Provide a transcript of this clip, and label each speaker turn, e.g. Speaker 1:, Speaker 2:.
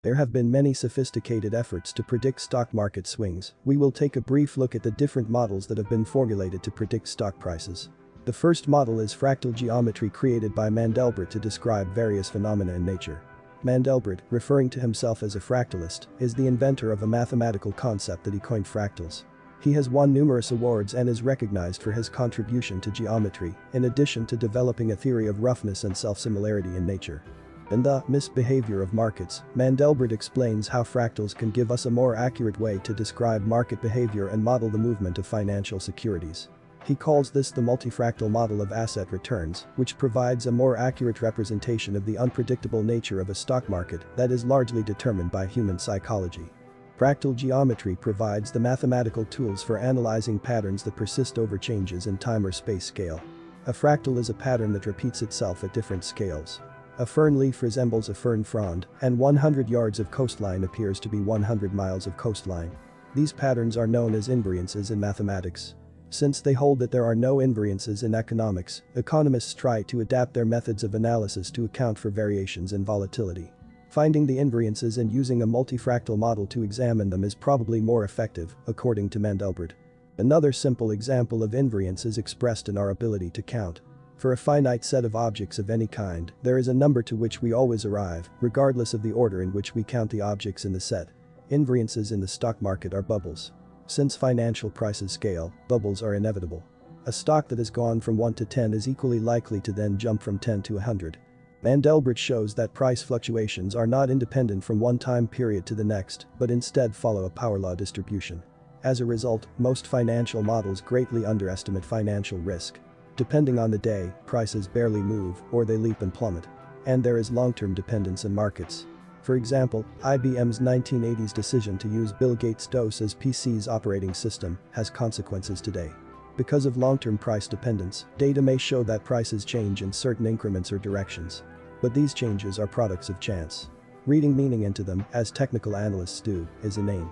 Speaker 1: There have been many sophisticated efforts to predict stock market swings. We will take a brief look at the different models that have been formulated to predict stock prices. The first model is fractal geometry, created by Mandelbrot to describe various phenomena in nature. Mandelbrot, referring to himself as a fractalist, is the inventor of a mathematical concept that he coined fractals. He has won numerous awards and is recognized for his contribution to geometry, in addition to developing a theory of roughness and self-similarity in nature. In the Misbehavior of Markets, Mandelbrot explains how fractals can give us a more accurate way to describe market behavior and model the movement of financial securities. He calls this the multifractal model of asset returns, which provides a more accurate representation of the unpredictable nature of a stock market that is largely determined by human psychology. Fractal geometry provides the mathematical tools for analyzing patterns that persist over changes in time or space scale. A fractal is a pattern that repeats itself at different scales. A fern leaf resembles a fern frond, and 100 yards of coastline appears to be 100 miles of coastline. These patterns are known as invariances in mathematics. Since they hold that there are no invariances in economics, economists try to adapt their methods of analysis to account for variations in volatility. Finding the invariances and using a multifractal model to examine them is probably more effective, according to Mandelbrot. Another simple example of invariance is expressed in our ability to count. For a finite set of objects of any kind, there is a number to which we always arrive, regardless of the order in which we count the objects in the set. Invariances in the stock market are bubbles. Since financial prices scale, bubbles are inevitable. A stock that has gone from 1 to 10 is equally likely to then jump from 10 to 100. Mandelbrot shows that price fluctuations are not independent from one time period to the next, but instead follow a power law distribution. As a result, most financial models greatly underestimate financial risk. Depending on the day, prices barely move or they leap and plummet. And there is long-term dependence in markets. For example, IBM's 1980s decision to use Bill Gates' DOS as PC's operating system has consequences today. Because of long-term price dependence, data may show that prices change in certain increments or directions. But these changes are products of chance. Reading meaning into them, as technical analysts do, is inane.